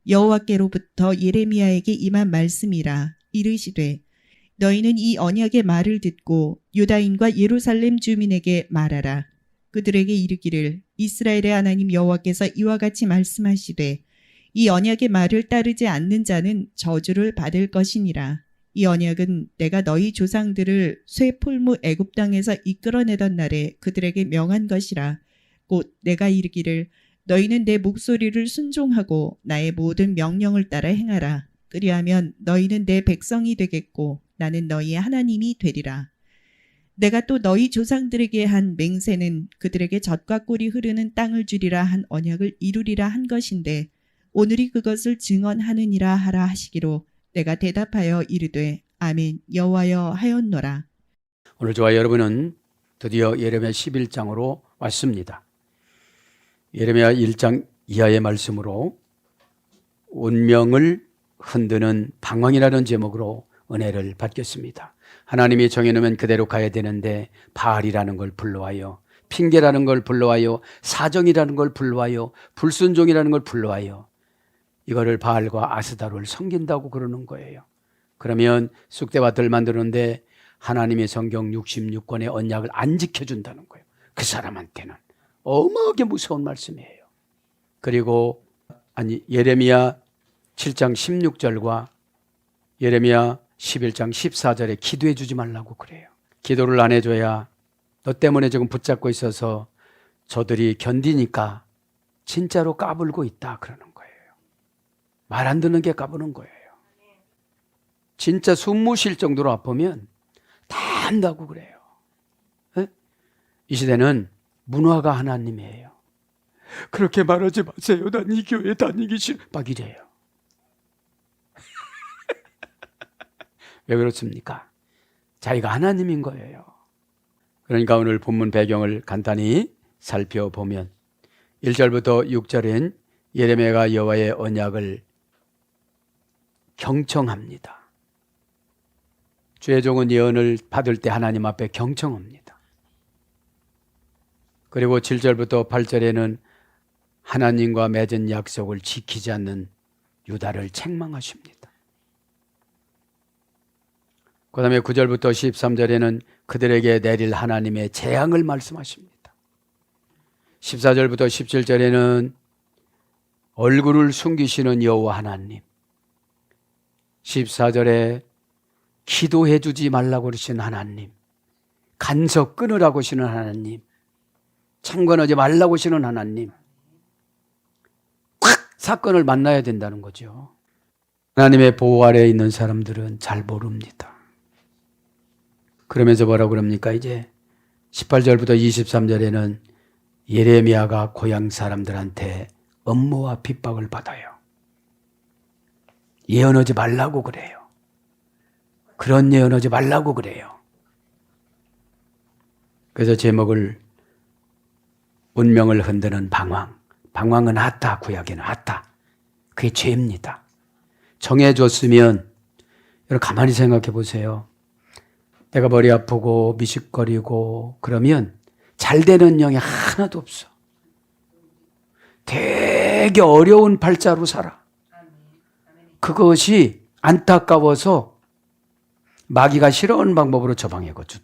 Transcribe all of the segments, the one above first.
여호와께로부터 예레미야에게 임한 말씀이라. 이르시되 너희는 이 언약의 말을 듣고 유다인과 예루살렘 주민에게 말하라. 그들에게 이르기를 이스라엘의 하나님 여호와께서 이와 같이 말씀하시되 이 언약의 말을 따르지 않는 자는 저주를 받을 것이니라. 이 언약은 내가 너희 조상들을 쇠풀무 애굽 땅에서 이끌어내던 날에 그들에게 명한 것이라. 곧 내가 이르기를 너희는 내 목소리를 순종하고 나의 모든 명령을 따라 행하라. 그리하면 너희는 내 백성이 되겠고 나는 너희의 하나님이 되리라. 내가 또 너희 조상들에게 한 맹세는 그들에게 젖과 꿀이 흐르는 땅을 주리라 한 언약을 이루리라 한 것인데 오늘이 그것을 증언하느니라 하라 하시기로 내가 대답하여 이르되 아멘 여호와여 하였노라. 오늘 저와 여러분은 드디어 예레미야 11장으로 왔습니다. 예레미야 1장 이하의 말씀으로 운명을 흔드는 방황이라는 제목으로 은혜를 받겠습니다. 하나님이 정해놓으면 그대로 가야 되는데 바알이라는 걸 불러와요, 핑계라는 걸 불러와요, 사정이라는 걸 불러와요, 불순종이라는 걸 불러와요. 이거를 바알과 아스다로를 섬긴다고 그러는 거예요. 그러면 쑥대밭을 만드는데 하나님의 성경 66권의 언약을 안 지켜준다는 거예요. 그 사람한테는 어마어마하게 무서운 말씀이에요. 그리고 예레미야 7장 16절과 예레미야 11장 14절에 기도해 주지 말라고 그래요. 기도를 안 해줘야 너 때문에 지금 붙잡고 있어서 저들이 견디니까 진짜로 까불고 있다 그러는 거예요. 말 안 듣는 게 까부는 거예요. 진짜 숨 못 쉴 정도로 아프면 다 한다고 그래요. 에? 이 시대는 문화가 하나님이에요. 그렇게 말하지 마세요. 난 이 교회 다니기 싫어. 막 이래요. 왜 그렇습니까? 자기가 하나님인 거예요. 그러니까 오늘 본문 배경을 간단히 살펴보면 1절부터 6절엔 예레미야가 여호와의 언약을 경청합니다. 주의 종은 예언을 받을 때 하나님 앞에 경청합니다. 그리고 7절부터 8절에는 하나님과 맺은 약속을 지키지 않는 유다를 책망하십니다. 그 다음에 9절부터 13절에는 그들에게 내릴 하나님의 재앙을 말씀하십니다. 14절부터 17절에는 얼굴을 숨기시는 여호와 하나님, 14절에 기도해 주지 말라고 그러신 하나님, 간섭 끊으라고 하시는 하나님, 창건하지 말라고 하시는 하나님, 꽉 사건을 만나야 된다는 거죠. 하나님의 보호 아래에 있는 사람들은 잘 모릅니다. 그러면서 뭐라고 그럽니까? 이제 18절부터 23절에는 예레미야가 고향 사람들한테 업무와 핍박을 받아요. 예언하지 말라고 그래요. 그런 예언하지 말라고 그래요. 그래서 제목을 운명을 흔드는 방황. 방황은 핫다, 구약에는 핫다. 그게 죄입니다. 정해줬으면 여러분 가만히 생각해 보세요. 내가 머리 아프고 미식거리고 그러면 잘 되는 영이 하나도 없어. 되게 어려운 팔자로 살아. 그것이 안타까워서 마귀가 싫어하는 방법으로 처방해거든.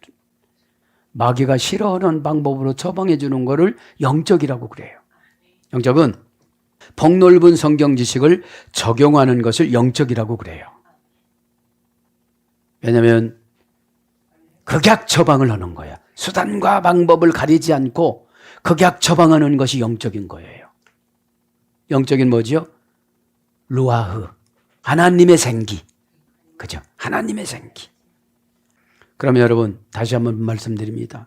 마귀가 싫어하는 방법으로 처방해 주는 거를 영적이라고 그래요. 영적은 폭넓은 성경 지식을 적용하는 것을 영적이라고 그래요. 왜냐하면 극약 처방을 하는 거야. 수단과 방법을 가리지 않고 극약 처방하는 것이 영적인 거예요. 영적인 뭐지요? 루아흐, 하나님의 생기. 그죠? 하나님의 생기. 그러면 여러분 다시 한번 말씀드립니다.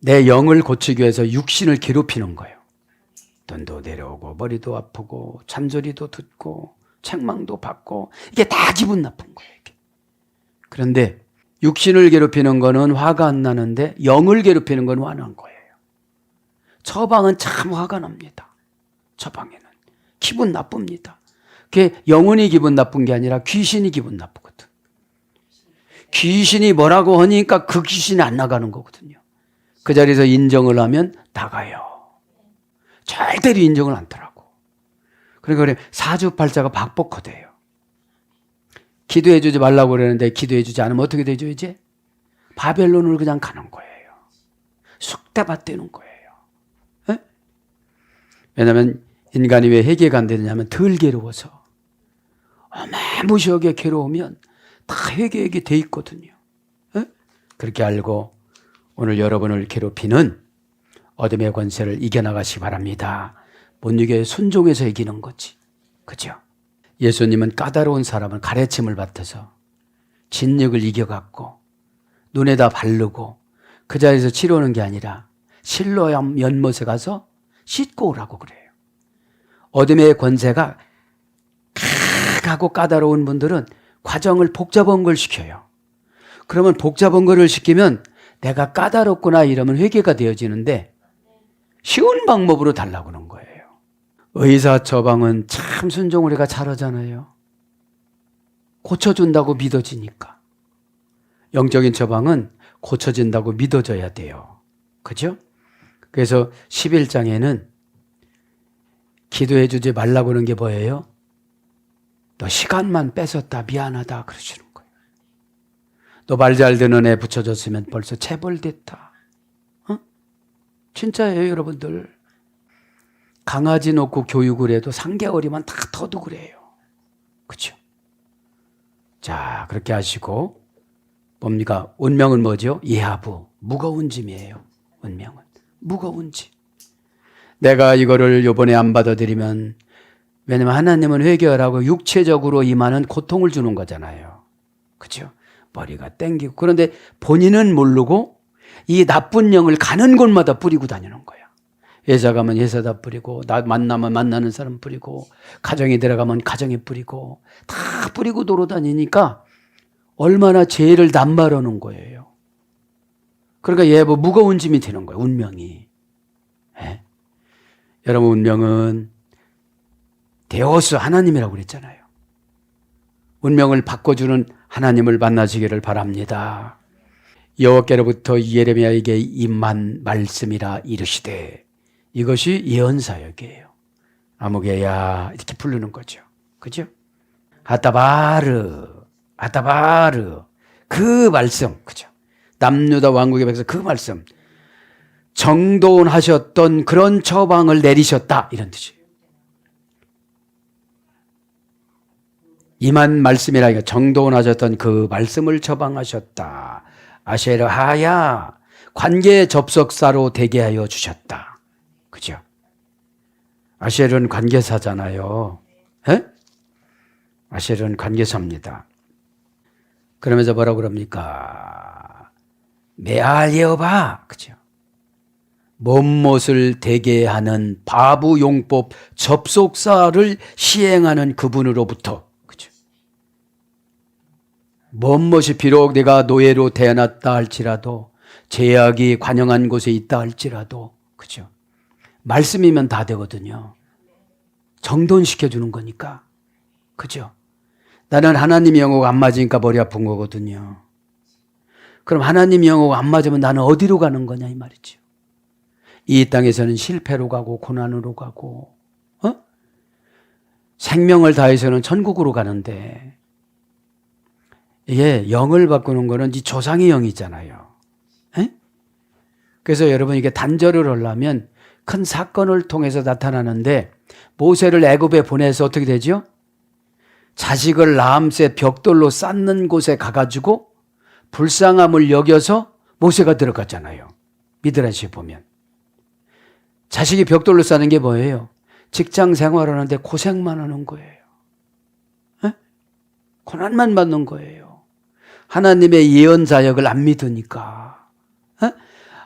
내 영을 고치기 위해서 육신을 괴롭히는 거예요. 돈도 내려오고 머리도 아프고 잔소리도 듣고 책망도 받고 이게 다 기분 나쁜 거예요. 이게. 그런데 육신을 괴롭히는 거는 화가 안 나는데 영을 괴롭히는 건 화난 거예요. 처방은 참 화가 납니다. 처방에는 기분 나쁩니다. 그게 영혼이 기분 나쁜 게 아니라 귀신이 기분 나쁘거든. 귀신이 뭐라고 하니까 그 귀신이 안 나가는 거거든요. 그 자리에서 인정을 하면 나가요. 절대로 인정을 않더라고. 그러니까 사주팔자가 박복화돼요. 기도해 주지 말라고 그러는데 기도해 주지 않으면 어떻게 되죠 이제? 바벨론을 그냥 가는 거예요. 숙대밭되는 거예요. 에? 왜냐하면 인간이 왜 회개가 안 되느냐면 덜 괴로워서. 어마무시하게 괴로우면 다 회개하게 돼 있거든요. 에? 그렇게 알고 오늘 여러분을 괴롭히는 어둠의 권세를 이겨나가시기 바랍니다. 못 이겨요. 순종해서 이기는 거지. 그죠? 예수님은 까다로운 사람은 가르침을 받아서 진력을 이겨갖고 눈에다 바르고 그 자리에서 치료하는 게 아니라 실로암 연못에 가서 씻고 오라고 그래요. 어둠의 권세가 강하고 까다로운 분들은 과정을 복잡한 걸 시켜요. 그러면 복잡한 거를 시키면 내가 까다롭구나 이러면 회개가 되어지는데 쉬운 방법으로 달라고 하는 거예요. 의사 처방은 참 순종을 해가 잘하잖아요. 고쳐준다고 믿어지니까. 영적인 처방은 고쳐진다고 믿어져야 돼요. 그죠? 그래서 11장에는 기도해 주지 말라고 하는 게 뭐예요? 너 시간만 뺏었다 미안하다 그러시는 거예요. 너 말 잘 듣는 애 붙여줬으면 벌써 체벌됐다. 어? 진짜예요 여러분들. 강아지 놓고 교육을 해도 3개월이면 다 터도 그래요. 그렇죠? 자, 그렇게 하시고 뭡니까? 운명은 뭐죠? 예하부, 무거운 짐이에요. 운명은 무거운 짐. 내가 이거를 요번에 안 받아들이면, 왜냐면 하나님은 회개하라고 육체적으로 임하는 고통을 주는 거잖아요. 그렇죠? 머리가 땡기고. 그런데 본인은 모르고 이 나쁜 영을 가는 곳마다 뿌리고 다니는 거예요. 회사 가면 회사다 뿌리고, 나 만나면 만나는 사람 뿌리고, 가정에 들어가면 가정에 뿌리고, 다 뿌리고 돌아다니니까 얼마나 죄를 남발하는 거예요. 그러니까 얘 뭐 무거운 짐이 되는 거예요, 운명이. 예? 여러분, 운명은 데오스 하나님이라고 그랬잖아요. 운명을 바꿔주는 하나님을 만나시기를 바랍니다. 여호와께로부터 예레미야에게 임한 말씀이라 이르시되, 이것이 예언사역이에요. 아무개야 이렇게 부르는 거죠. 그죠? 아따바르 그 말씀. 그죠? 남유다 왕국의 백성 그 말씀. 정돈하셨던 그런 처방을 내리셨다 이런 뜻이에요. 임한 말씀이라 이거 정돈하셨던 그 말씀을 처방하셨다. 아쉐르하야 관계 접속사로 되게 하여 주셨다. 그죠? 아셀은 관계사잖아요. 에? 아셀은 관계사입니다. 그러면서 뭐라고 그럽니까? 메알예어바. 그죠? 몸못을 되게 하는 바부용법 접속사를 시행하는 그분으로부터. 그죠? 몸못이 비록 내가 노예로 태어났다 할지라도, 제약이 관영한 곳에 있다 할지라도, 그죠? 말씀이면 다 되거든요. 정돈시켜주는 거니까. 그죠? 나는 하나님 영어가 안 맞으니까 머리 아픈 거거든요. 그럼 하나님 영어가 안 맞으면 나는 어디로 가는 거냐 이 말이죠. 이 땅에서는 실패로 가고 고난으로 가고 생명을 다해서는 천국으로 가는데, 이게 영을 바꾸는 거는 이 조상의 영이잖아요. 에? 그래서 여러분 이게 단절을 하려면 큰 사건을 통해서 나타나는데, 모세를 애굽에 보내서 어떻게 되죠? 자식을 라암새 벽돌로 쌓는 곳에 가가지고 불쌍함을 여겨서 모세가 들어갔잖아요. 미드라시에 보면. 자식이 벽돌로 쌓는 게 뭐예요? 직장 생활하는데 고생만 하는 거예요. 에? 고난만 받는 거예요. 하나님의 예언 자역을 안 믿으니까. 에?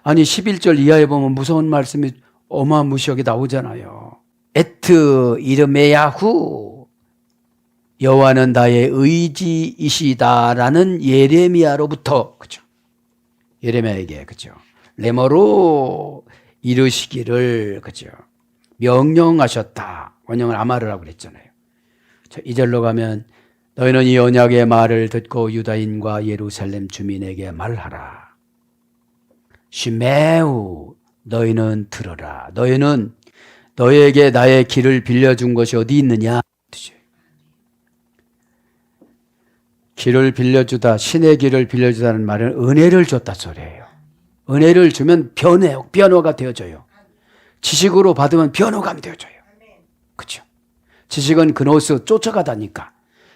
아니 11절 이하에 보면 무서운 말씀이 어마무시하게 나오잖아요. 에트 이르메야후 여호와는 나의 의지이시다라는 예레미야로부터, 그죠? 예레미야에게, 그죠? 레머로 이르시기를, 그죠? 명령하셨다. 원형을 아마르라고 그랬잖아요. 2절로 가면 너희는 이 언약의 말을 듣고 유다인과 예루살렘 주민에게 말하라. 시메우 너희는 들어라. 너희는 너에게 나의 길을 빌려준 것이 어디 있느냐? 길을 빌려주다, 신의 길을 빌려주다는 말은 은혜를 줬다 소리예요. 은혜를 주면 변호가 되어져요. 지식으로 받으면 변호감이 되어져요. 그렇죠? 지식은 그노스 쫓아가다니까.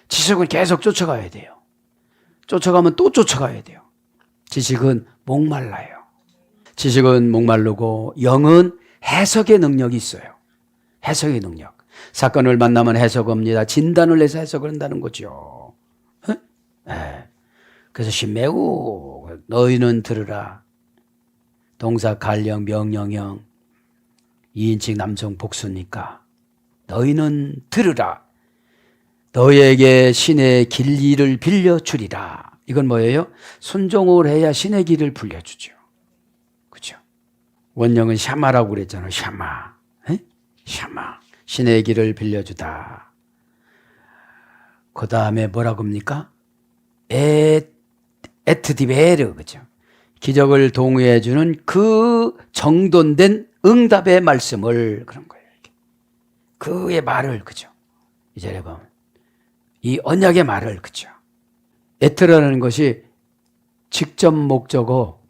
지식은 계속 쫓아가야 돼요. 쫓아가면 또 쫓아가야 돼요. 지식은 목말라요. 지식은 목마르고 영은 해석의 능력이 있어요. 해석의 능력. 사건을 만나면 해석합니다. 진단을 해서 해석을 한다는 거죠. 네. 그래서 신매우 너희는 들으라. 동사 갈령, 명령형, 2인칭 남성 복수니까 너희는 들으라. 너희에게 신의 길을 빌려주리라. 이건 뭐예요? 순종을 해야 신의 길을 빌려주죠. 그렇죠? 원형은 샤마라고 그랬잖아요. 샤마. 에? 샤마. 신의 길을 빌려주다. 그 다음에 뭐라고 합니까? 에트디베르. 그죠? 기적을 동의해주는 그 정돈된 응답의 말씀을 그런 거예요. 그의 말을, 그죠? 이제 보면 이 언약의 말을, 그죠? 에트라는 것이 직접 목적어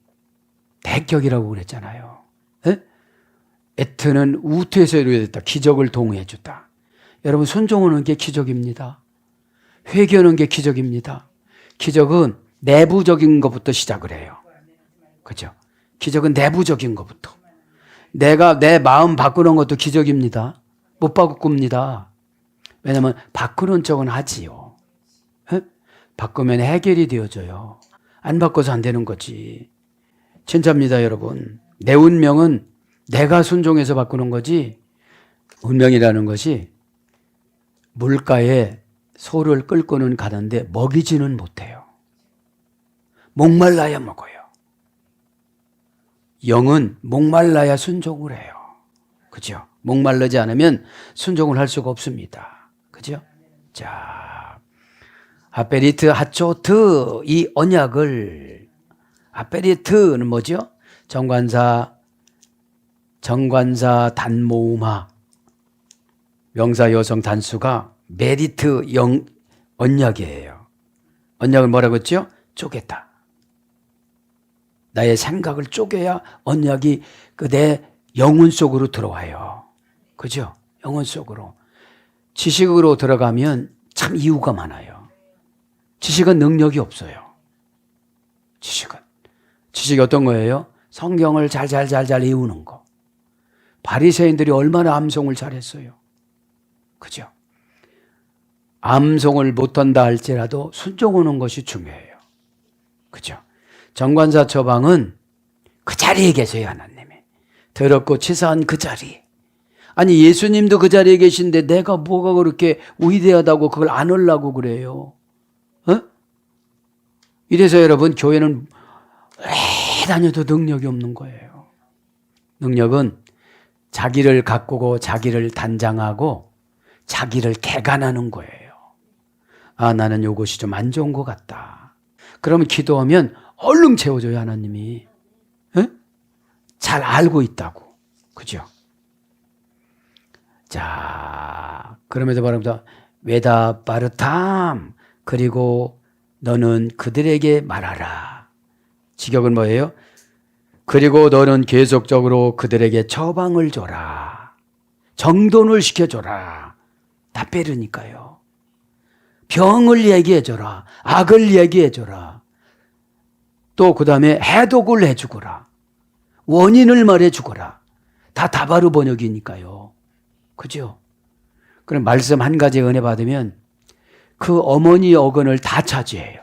대격이라고 그랬잖아요. 에? 에트는 우투에서 이루어졌다. 기적을 동의해 줬다. 여러분, 순종하는 게 기적입니다. 회개하는 게 기적입니다. 기적은 내부적인 것부터 시작을 해요. 그죠? 기적은 내부적인 것부터. 내가 내 마음 바꾸는 것도 기적입니다. 못 바꿉니다. 왜냐하면 바꾸는 척은 하지요. 에? 바꾸면 해결이 되어져요. 안 바꿔서 안 되는 거지. 진짜입니다, 여러분. 내 운명은 내가 순종해서 바꾸는 거지, 운명이라는 것이 물가에 소를 끌고는 가는데 먹이지는 못해요. 목말라야 먹어요. 영은 목말라야 순종을 해요. 그죠? 목말르지 않으면 순종을 할 수가 없습니다. 그죠? 자, 아페리트 하초트, 이 언약을, 아페리트는 뭐죠? 정관사 단모음화, 명사 여성 단수가 메리트 언약이에요. 언약을 뭐라고 했죠? 쪼개다. 나의 생각을 쪼개야 언약이 내 영혼 속으로 들어와요. 그죠? 영혼 속으로. 지식으로 들어가면 참 이유가 많아요. 지식은 능력이 없어요. 지식이 어떤 거예요? 성경을 잘 외우는 거. 바리새인들이 얼마나 암송을 잘했어요. 그죠? 암송을 못한다 할지라도 순종하는 것이 중요해요. 그죠? 정관사 처방은 그 자리에 계세요, 하나님이. 더럽고 치사한 그 자리. 아니, 예수님도 그 자리에 계신데 내가 뭐가 그렇게 위대하다고 그걸 안 하려고 그래요? 이래서 여러분, 교회는 왜 다녀도 능력이 없는 거예요. 능력은 자기를 가꾸고 자기를 단장하고 자기를 개간하는 거예요. 아, 나는 이것이 좀 안 좋은 것 같다. 그러면 기도하면 얼른 채워줘요, 하나님이. 잘 알고 있다고. 그죠? 자, 그럼에도 말합니다. 외다 빠르탐. 그리고 너는 그들에게 말하라. 직역은 뭐예요? 그리고 너는 계속적으로 그들에게 처방을 줘라. 정돈을 시켜줘라. 다 빼르니까요. 병을 얘기해줘라. 악을 얘기해줘라. 또 그 다음에 해독을 해주거라. 원인을 말해주거라. 다 다바르 번역이니까요. 그죠? 그럼 말씀 한 가지 은혜 받으면 그 어머니 어근을 다 차지해요.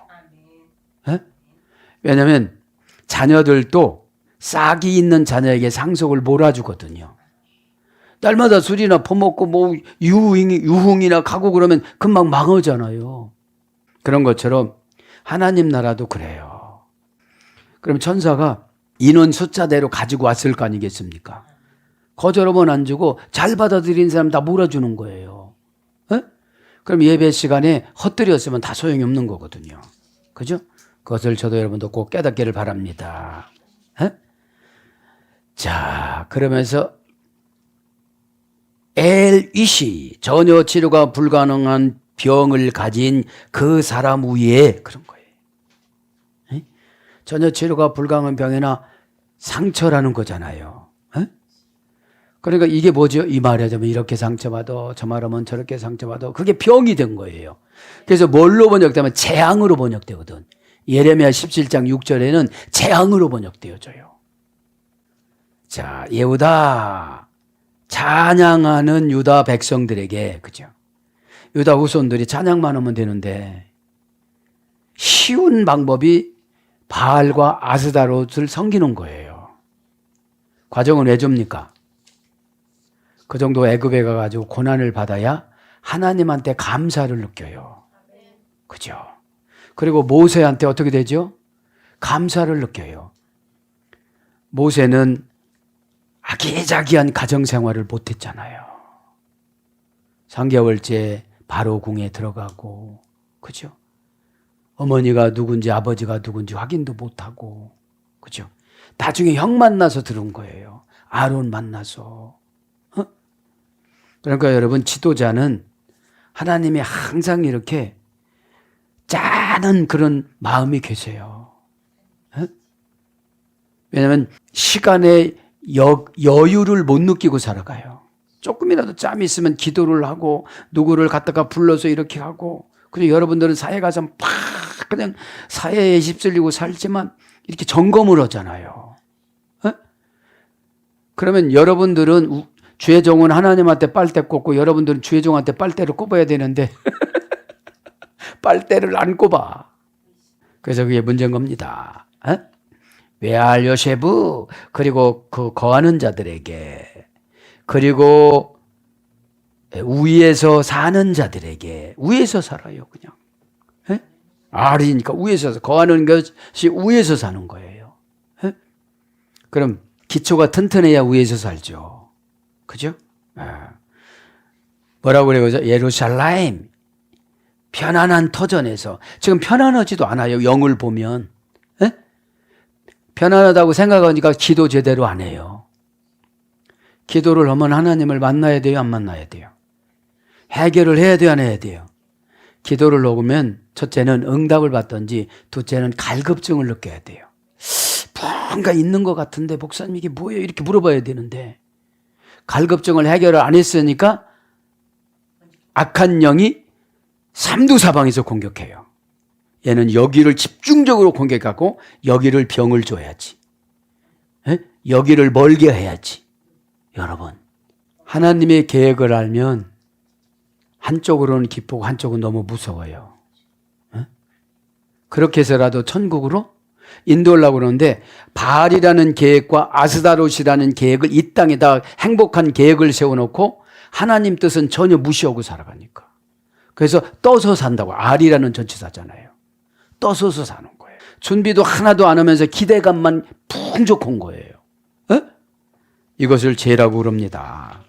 왜냐하면 자녀들도 싹이 있는 자녀에게 상속을 몰아주거든요. 날마다 술이나 퍼먹고 뭐 유흥이나 가고 그러면 금방 망하잖아요. 그런 것처럼 하나님 나라도 그래요. 그럼 천사가 인원 숫자대로 가지고 왔을 거 아니겠습니까? 거절하면 안 주고 잘 받아들인 사람 다 몰아주는 거예요. 그럼 예배 시간에 헛들였으면 다 소용이 없는 거거든요. 그죠? 그것을 저도 여러분도 꼭 깨닫기를 바랍니다. 자, 그러면서 엘이시, 전혀 치료가 불가능한 병을 가진 그 사람 위에, 그런 거예요. 에? 전혀 치료가 불가능한 병이나 상처라는 거잖아요. 에? 그러니까 이게 뭐죠? 이 말하자면 이렇게 상처받아, 저 말하면 저렇게 상처받아. 그게 병이 된 거예요. 그래서 뭘로 번역되면 재앙으로 번역되거든. 예레미야 17장 6절에는 재앙으로 번역되어져요. 자, 예후다, 찬양하는 유다 백성들에게, 그죠? 유다 후손들이 찬양만 하면 되는데 쉬운 방법이 바알과 아스다롯을 섬기는 거예요. 과정은 왜 줍니까? 그 정도 애굽에 가가지고 고난을 받아야 하나님한테 감사를 느껴요. 그죠? 그리고 모세한테 어떻게 되죠? 감사를 느껴요. 모세는 아기자기한 가정생활을 못했잖아요. 3개월째 바로 궁에 들어가고, 그죠? 어머니가 누군지 아버지가 누군지 확인도 못하고, 그죠? 나중에 형 만나서 들은 거예요. 아론 만나서. 그러니까 여러분, 지도자는 하나님이 항상 이렇게 짜는 그런 마음이 계세요. 왜냐하면 시간의 여유를 못 느끼고 살아가요. 조금이라도 짬이 있으면 기도를 하고 누구를 갖다가 불러서 이렇게 하고, 그리고 여러분들은 사회 가서 팍 그냥 사회에 휩쓸리고 살지만 이렇게 점검을 하잖아요. 그러면 여러분들은 주의 종은 하나님한테 빨대 꽂고 여러분들은 주의 종한테 빨대를 꼽아야 되는데 빨대를 안 꼽아. 그래서 그게 문제인 겁니다. 외알 요세부, 그리고 그 거하는 자들에게, 그리고 위에서 사는 자들에게, 위에서 살아요, 그냥. 알이니까 위에서, 거하는 것이 위에서 사는 거예요. 그럼 기초가 튼튼해야 위에서 살죠. 그죠? 뭐라고 그래요? 예루살렘, 편안한 터전에서. 지금 편안하지도 않아요, 영을 보면. 편안하다고 생각하니까 기도 제대로 안 해요. 기도를 하면 하나님을 만나야 돼요, 안 만나야 돼요? 해결을 해야 돼요, 안 해야 돼요? 기도를 놓으면 첫째는 응답을 받든지 둘째는 갈급증을 느껴야 돼요. 뭔가 있는 것 같은데 목사님 이게 뭐예요? 이렇게 물어봐야 되는데 갈급증을 해결을 안 했으니까 악한 영이 삼두사방에서 공격해요. 얘는 여기를 집중적으로 공격하고 여기를 병을 줘야지. 여기를 멀게 해야지. 여러분, 하나님의 계획을 알면 한쪽으로는 기쁘고 한쪽은 너무 무서워요. 그렇게 해서라도 천국으로 인도하려고 그러는데 바알이라는 계획과 아스다롯이라는 계획을 이 땅에다 행복한 계획을 세워놓고 하나님 뜻은 전혀 무시하고 살아가니까. 그래서 떠서 산다고. 알이라는 전치사잖아요. 떠서서 사는 거예요. 준비도 하나도 안 하면서 기대감만 풍족한 거예요. 이것을 죄라고 그럽니다.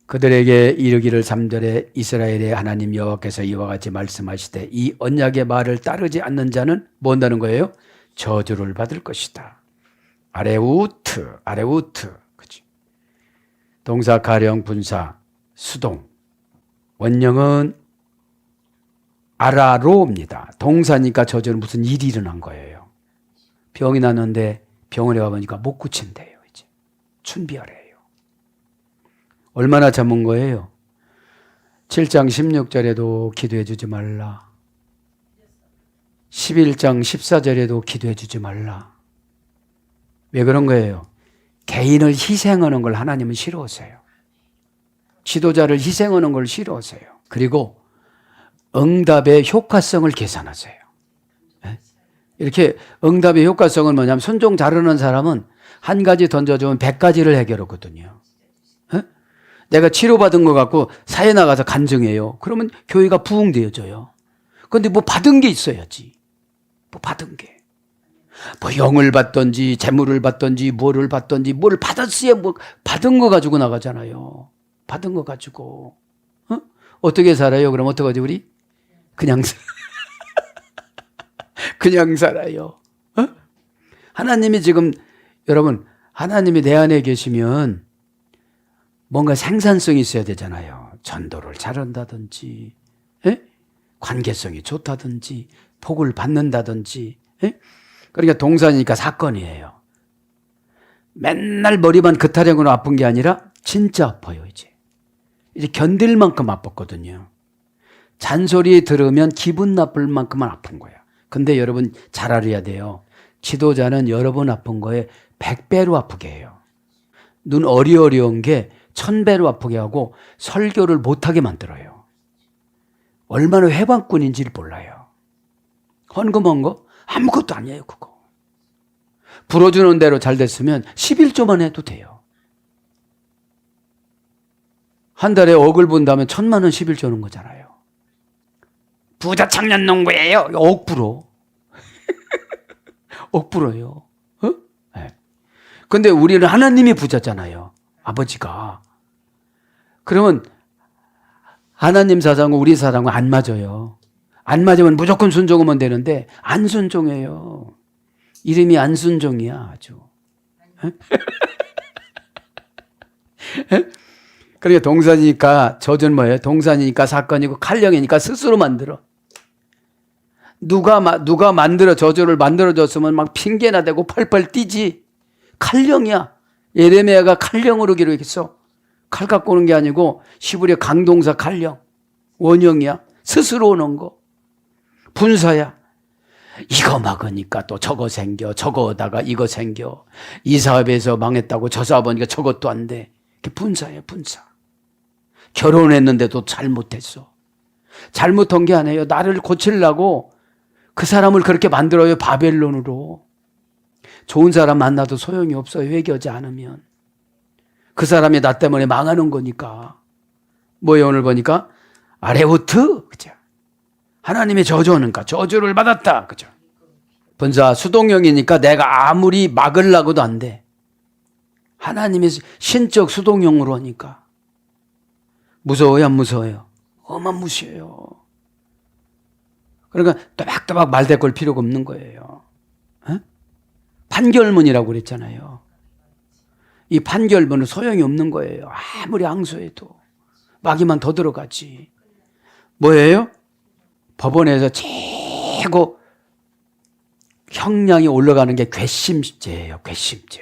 그들에게 이르기를 3절에 이스라엘의 하나님 여호와께서 이와 같이 말씀하시되 이 언약의 말을 따르지 않는 자는 뭐 한다는 거예요? 저주를 받을 것이다. 아레우트. 그치? 동사 가령 분사 수동. 원형은 아라로입니다. 동사니까 저주는 무슨 일이 일어난 거예요. 병이 났는데 병원에 가보니까 못 고친대요. 이제 춘비하래요. 얼마나 잡은 거예요? 7장 16절에도 기도해 주지 말라. 11장 14절에도 기도해 주지 말라. 왜 그런 거예요? 개인을 희생하는 걸 하나님은 싫어하세요. 지도자를 희생하는 걸 싫어하세요. 그리고 응답의 효과성을 계산하세요. 이렇게 응답의 효과성은 뭐냐면 순종 잘하는 사람은 한 가지 던져주면 100가지를 해결하거든요. 내가 치료받은 것 같고 사회 나가서 간증해요. 그러면 교회가 부흥되어져요. 그런데 뭐 받은 게 있어야지. 뭐 받은 게. 뭐 영을 받든지 재물을 받든지 뭐를 받든지 뭘 받았어야 뭐 받은 거 가지고 나가잖아요. 받은 거 가지고. 어떻게 살아요? 그럼 어떡하지 우리? 그냥 살아요. 하나님이 지금 여러분 하나님이 내 안에 계시면 뭔가 생산성이 있어야 되잖아요. 전도를 잘한다든지, 예? 관계성이 좋다든지, 복을 받는다든지. 예? 그러니까 동산이니까 사건이에요. 맨날 머리만 그 타령으로 아픈 게 아니라 진짜 아파요, 이제. 이제 견딜 만큼 아팠거든요. 잔소리 들으면 기분 나쁠 만큼만 아픈 거예요. 근데 여러분 잘 알아야 돼요. 지도자는 여러분 아픈 거에 100배로 아프게 해요. 눈 어리어리한 게 1000배로 아프게 하고 설교를 못하게 만들어요. 얼마나 회방꾼인지를 몰라요. 헌금한 거? 아무것도 아니에요, 그거. 불어주는 대로 잘 됐으면 11조만 해도 돼요. 한 달에 억을 본다면 1000만 원 11조는 거잖아요. 부자 청년 농구예요. 억불어. 억불어요. 어? 네. 근데 우리는 하나님이 부자잖아요. 아버지가. 그러면 하나님 사상과 우리 사상과 안 맞아요. 안 맞으면 무조건 순종하면 되는데 안 순종해요. 이름이 안 순종이야, 아주. 그러니까 동산이니까 저주는 뭐예요? 동산이니까 사건이고 칼령이니까 스스로 만들어. 누가 만들어 저주를 만들어줬으면 막 핑계나 대고 펄펄 뛰지. 칼령이야. 예레미야가 칼령으로 기록했어. 칼 갖고 오는 게 아니고 시부리의 강동사 칼령. 원형이야. 스스로 오는 거. 분사야. 이거 막으니까 또 저거 생겨. 저거 오다가 이거 생겨. 이 사업에서 망했다고 저 사업하니까 저것도 안 돼. 분사야, 분사. 결혼했는데도 잘못했어. 잘못한 게 아니에요. 나를 고치려고 그 사람을 그렇게 만들어요. 바벨론으로. 좋은 사람 만나도 소용이 없어요. 회개하지 않으면. 그 사람이 나 때문에 망하는 거니까. 뭐예요? 오늘 보니까 아레우트. 그죠? 하나님의 저주니까 저주를 받았다. 그죠? 본사 수동형이니까 내가 아무리 막으려고도 안 돼. 하나님의 신적 수동형으로 하니까. 무서워요? 안 무서워요? 어마무시해요. 그러니까 또박또박 말대 걸 필요가 없는 거예요. 어? 판결문이라고 그랬잖아요. 이 판결문은 소용이 없는 거예요. 아무리 앙소해도. 마귀만 더 들어가지. 뭐예요? 법원에서 최고 형량이 올라가는 게 괘씸죄예요. 괘씸죄.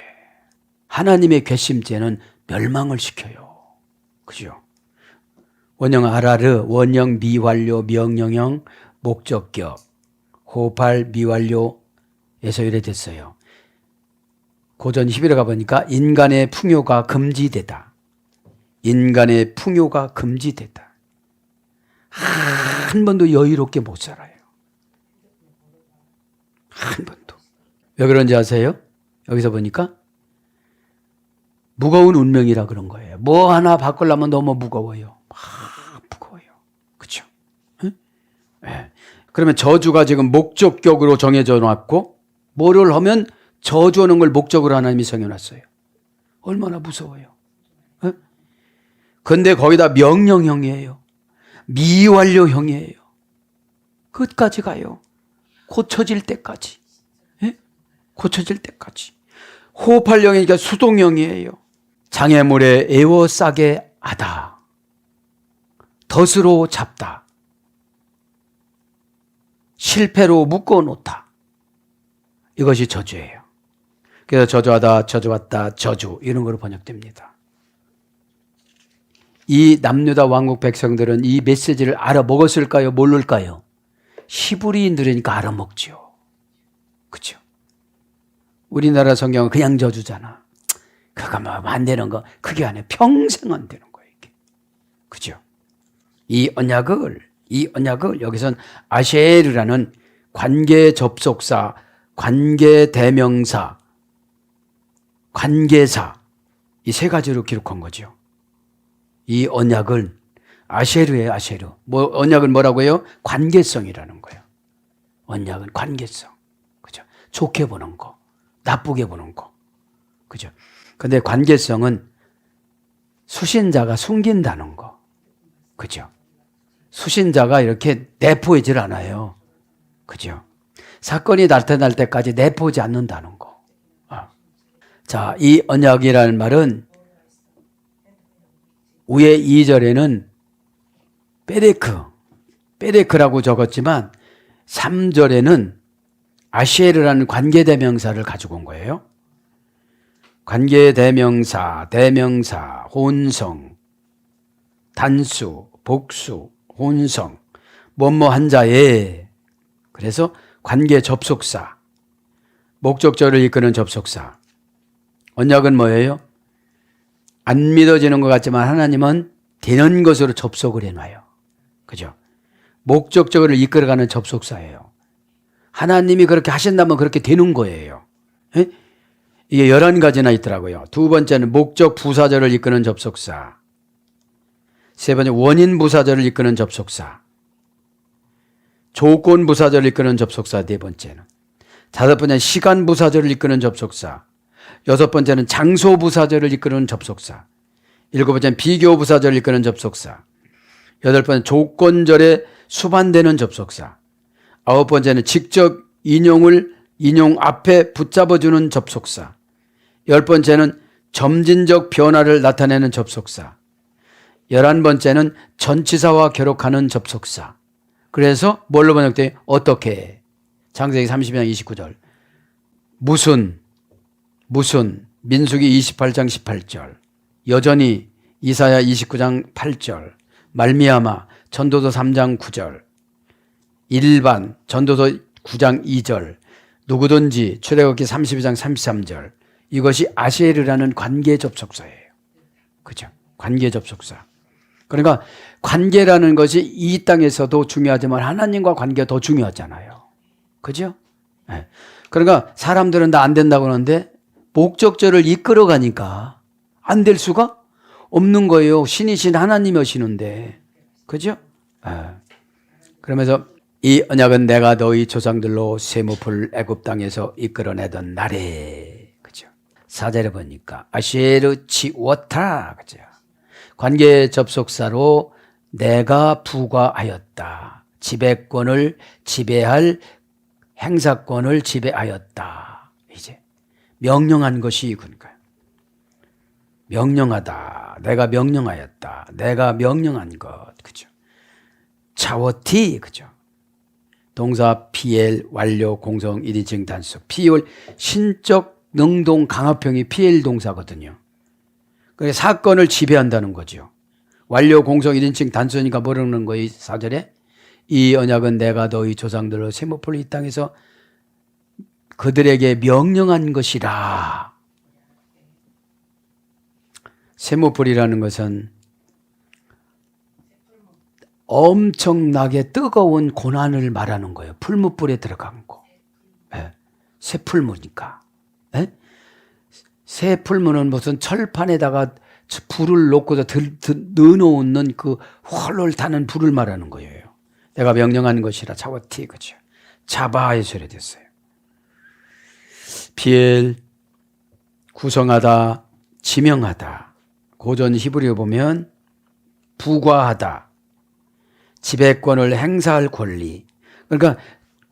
하나님의 괘씸죄는 멸망을 시켜요. 그죠? 원형 아라르, 원형 미완료, 명령형, 목적격, 호팔 미완료에서 유래됐어요. 고전 히브리어 가보니까 인간의 풍요가 금지되다. 인간의 풍요가 금지되다. 한 번도 여유롭게 못 살아요. 한 번도. 왜 그런지 아세요? 여기서 보니까 무거운 운명이라 그런 거예요. 뭐 하나 바꾸려면 너무 무거워요. 무거워요. 그렇죠? 네. 그러면 저주가 지금 목적격으로 정해져 놨고 뭐를 하면 저주하는 걸 목적으로 하나님이 정해놨어요. 얼마나 무서워요. 근데 거기다 명령형이에요. 미완료형이에요. 끝까지 가요. 고쳐질 때까지. 예? 고쳐질 때까지. 호흡할령이니까 수동형이에요. 장애물에 에워싸게 하다. 덫으로 잡다. 실패로 묶어놓다. 이것이 저주예요. 그래서 저주하다, 저주왔다, 저주 이런 거로 번역됩니다. 이 남유다 왕국 백성들은 이 메시지를 알아먹었을까요? 모를까요? 히브리인들이니까 알아먹죠. 그렇죠? 우리나라 성경은 그냥 저주잖아. 그거 뭐 안 되는 거 그게 아니에요. 평생 안 되는 거예요. 이게. 그죠? 이 언약을 여기선 아셰르라는 관계 접속사, 관계 대명사, 관계사 이 세 가지로 기록한 거죠. 이 언약은 아셰르예요, 아셰르. 언약은 뭐라고 해요? 관계성이라는 거예요. 언약은 관계성. 그죠? 좋게 보는 거, 나쁘게 보는 거. 그죠? 근데 관계성은 수신자가 숨긴다는 거. 그죠? 수신자가 이렇게 내포하지 않아요. 그죠? 사건이 나타날 때까지 내포하지 않는다는 거. 자, 이 언약이라는 말은 위에 2절에는 베레크라고 적었지만 3절에는 아시에르라는 관계대명사를 가지고 온 거예요. 관계대명사, 대명사, 혼성, 단수, 복수, 혼성, 뭐뭐 한 자에. 그래서 관계 접속사, 목적절을 이끄는 접속사. 언약은 뭐예요? 안 믿어지는 것 같지만 하나님은 되는 것으로 접속을 해놔요. 그죠? 목적적으로 이끌어가는 접속사예요. 하나님이 그렇게 하신다면 그렇게 되는 거예요. 에? 이게 11가지나 있더라고요. 두 번째는 목적 부사절을 이끄는 접속사. 세 번째 원인 부사절을 이끄는 접속사. 조건 부사절을 이끄는 접속사. 네 번째는. 다섯 번째는 시간 부사절을 이끄는 접속사. 여섯 번째는 장소 부사절을 이끄는 접속사. 일곱 번째는 비교 부사절을 이끄는 접속사. 여덟 번째는 조건절에 수반되는 접속사. 아홉 번째는 직접 인용 앞에 붙잡아주는 접속사. 열 번째는 점진적 변화를 나타내는 접속사. 11번째는 전치사와 결속하는 접속사. 그래서 뭘로 번역돼요? 어떻게? 창세기 32장 29절. 무슨, 민수기 28장 18절. 여전히 이사야 29장 8절. 말미암아 전도서 3장 9절. 일반 전도서 9장 2절. 누구든지 출애굽기 32장 33절. 이것이 아시에르라는 관계 접속사예요. 그죠? 관계 접속사. 그러니까 관계라는 것이 이 땅에서도 중요하지만 하나님과 관계가 더 중요하잖아요. 그죠? 네. 그러니까 사람들은 다 안 된다고 하는데 목적절을 이끌어가니까 안 될 수가 없는 거예요. 신이신 하나님이 오시는데. 그죠? 네. 그러면서 이 언약은 내가 너희 조상들로 세무풀 애굽 땅에서 이끌어내던 날에. 그죠? 4절에 보니까 아시에르 치워타. 그죠? 관계 접속사로 내가 부과하였다. 지배권을 지배할 행사권을 지배하였다. 이제 명령한 것이 이건가요? 명령하다. 내가 명령하였다. 내가 명령한 것. 그죠? 차워티. 그죠? 동사 피엘 완료 공성 1인칭 단수. 피엘 신적 능동 강화평이 피엘 동사거든요. 그래서 사건을 지배한다는 거죠. 완료 공성 1인칭 단수니까 뭐라는 거예요? 4절에 이 언약은 내가 너희 조상들로 세무풀 이 땅에서 그들에게 명령한 것이라. 세무풀이라는 것은 엄청나게 뜨거운 고난을 말하는 거예요. 풀무불에 들어간 거. 네. 새풀무니까. 네? 새 풀무는 무슨 철판에다가 불을 놓고서 넣어놓는 그 홀홀 타는 불을 말하는 거예요. 내가 명령한 것이라 차워티. 그죠? 자바의 소리 됐어요. 비엘 구성하다, 지명하다. 고전 히브리어 보면 부과하다. 지배권을 행사할 권리. 그러니까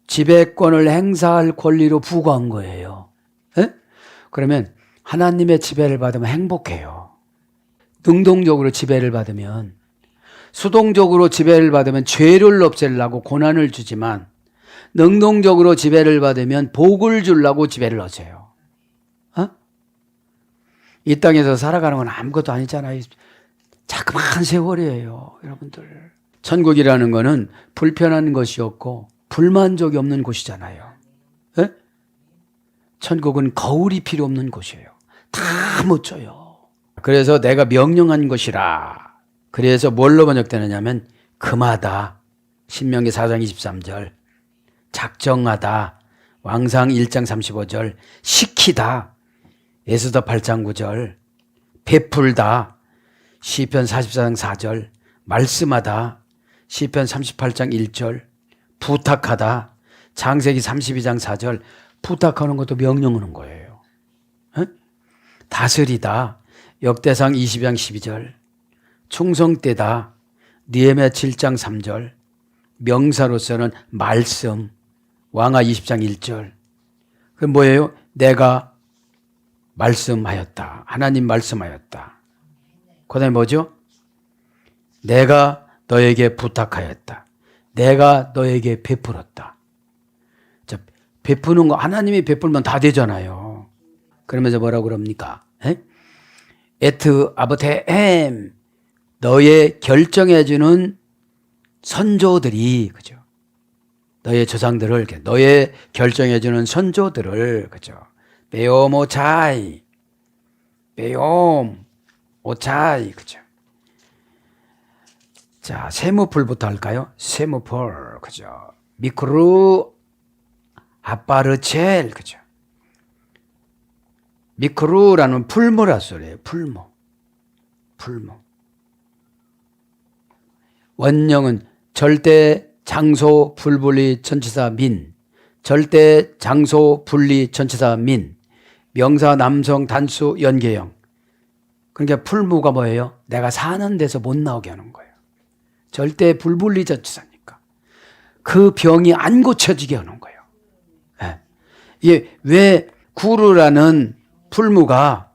지배권을 행사할 권리로 부과한 거예요. 에? 그러면 하나님의 지배를 받으면 행복해요. 능동적으로 지배를 받으면, 수동적으로 지배를 받으면 죄를 없애려고 고난을 주지만 능동적으로 지배를 받으면 복을 주려고 지배를 하세요. 이 땅에서 살아가는 건 아무것도 아니잖아요. 자그마한 세월이에요, 여러분들. 천국이라는 거는 불편한 것이 없고 불만족이 없는 곳이잖아요. 에? 천국은 거울이 필요 없는 곳이에요. 다 멋져요. 그래서 내가 명령한 것이라. 그래서 뭘로 번역되느냐면 금하다. 신명기 4장 23절. 작정하다. 왕상 1장 35절. 시키다. 에스더 8장 9절. 베풀다. 시편 44장 4절. 말씀하다. 시편 38장 1절. 부탁하다. 창세기 32장 4절. 부탁하는 것도 명령하는 거예요. 에? 다스리다. 역대상 20장 12절. 충성되다. 느헤미야 7장 3절. 명사로서는 말씀. 왕하 20장 1절. 그럼 뭐예요? 내가 말씀하였다. 하나님 말씀하였다. 그 다음에 뭐죠? 내가 너에게 부탁하였다. 내가 너에게 베풀었다. 자, 베푸는 거 하나님이 베풀면 다 되잖아요. 그러면서 뭐라고 그럽니까? 에트 아버테엠 너의 결정해주는 선조들이 그죠? 너의 조상들을 너의 결정해주는 선조들을 그죠? 베옴 오차이 베옴 오차이 그죠? 자, 세무풀부터 할까요? 세무풀 그죠? 미크루 아빠르첼 그죠? 미크루라는 풀무라 소리예요. 풀무. 원형은 절대 장소 불분리 전치사 민, 절대 장소 분리 전치사 민, 명사 남성 단수 연계형. 그러니까 풀무가 뭐예요? 내가 사는 데서 못 나오게 하는 거예요. 절대 불분리 전치사니까. 그 병이 안 고쳐지게 하는 거예요. 네. 이게 왜 구르라는 풀무가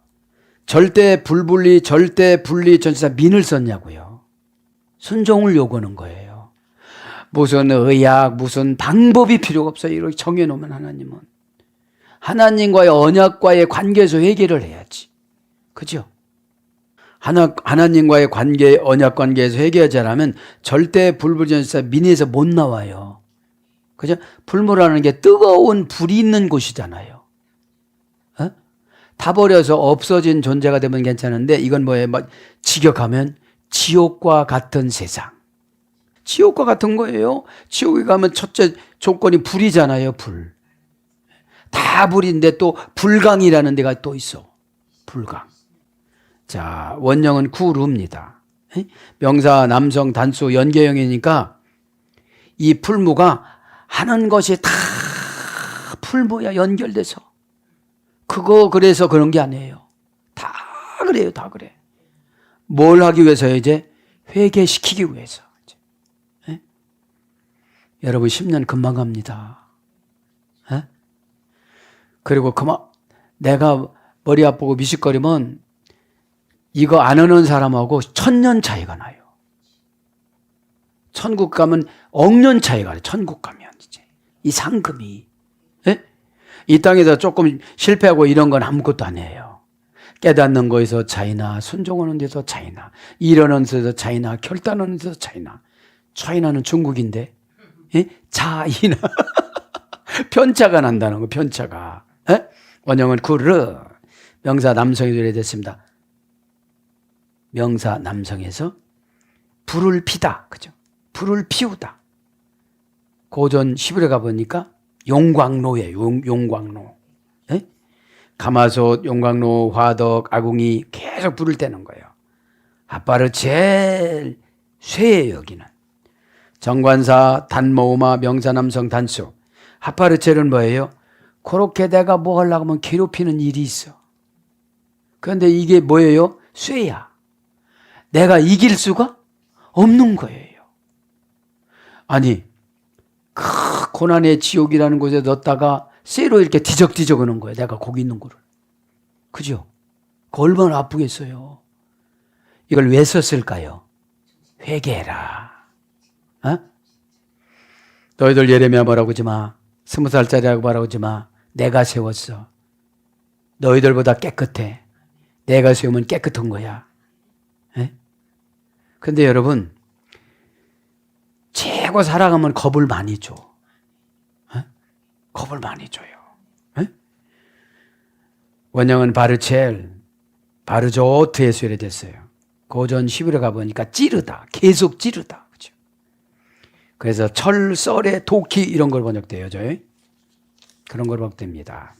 절대 불분리, 절대 분리 전치사 민을 썼냐고요. 순종을 요구하는 거예요. 무슨 의학, 무슨 방법이 필요가 없어요. 이렇게 정해놓으면 하나님은. 하나님과의 언약과의 관계에서 회개를 해야지. 그죠? 하나님과의 관계, 언약 관계에서 회개하지 않으면 절대 불분리 전치사 민에서 못 나와요. 그죠? 풀무라는 게 뜨거운 불이 있는 곳이잖아요. 다 버려서 없어진 존재가 되면 괜찮은데 이건 뭐예요? 직역하면 지옥과 같은 세상. 지옥과 같은 거예요. 지옥에 가면 첫째 조건이 불이잖아요. 불. 다 불인데 또 불강이라는 데가 또 있어. 불강. 자, 원형은 구루입니다. 명사 남성 단수 연계형이니까 이 풀무가 하는 것이 다 풀무야 연결돼서. 그거 그래서 그런 게 아니에요. 다 그래요. 다 그래. 뭘 하기 위해서요? 이제 회개시키기 위해서. 네? 여러분 10년 금방 갑니다. 네? 그리고 내가 머리 아프고 미식거리면 이거 안 하는 사람하고 1000년 차이가 나요. 천국 가면 억년 차이가 나요. 천국 가면 이제 이 상금이. 네? 이 땅에서 조금 실패하고 이런 건 아무것도 아니에요. 깨닫는 거에서 차이나, 순종하는 데서 차이나, 이러는 데서 차이나, 결단하는 데서 차이나. 차이나는 중국인데, 예? 차이나. 편차가 난다는 거, 편차가. 예? 원형은 구르. 명사 남성이 되어야 됐습니다. 명사 남성에서 불을 피다. 그죠? 불을 피우다. 고전 10일에 가보니까 용광로예요. 용광로. 예? 가마솥, 용광로, 화덕, 아궁이 계속 불을 떼는 거예요. 아빠를 제일 쇠예요, 여기는. 정관사, 단모음화, 명사남성 단수. 아빠르체는 뭐예요? 그렇게 내가 뭐 하려고 하면 괴롭히는 일이 있어. 그런데 이게 뭐예요? 쇠야. 내가 이길 수가 없는 거예요. 아니, 그 고난의 지옥이라는 곳에 넣었다가 쇠로 이렇게 뒤적뒤적 하는 거예요. 내가 거기 있는 거를. 그죠? 그 얼마나 아프겠어요. 이걸 왜 썼을까요? 회개해라. 어? 너희들 예레미야 뭐라고 하지 마. 20살짜리라고 뭐라고 하지 마. 내가 세웠어. 너희들보다 깨끗해. 내가 세우면 깨끗한 거야. 근데 여러분, 최고 살아가면 겁을 많이 줘. 겁을 많이 줘요. 원형은 바르첼, 바르조트에 수혈됐어요. 고전 10일에 가보니까 찌르다, 계속 찌르다. 그죠? 그래서 철, 썰에 도끼 이런 걸 번역돼요. 그런 걸 번역됩니다.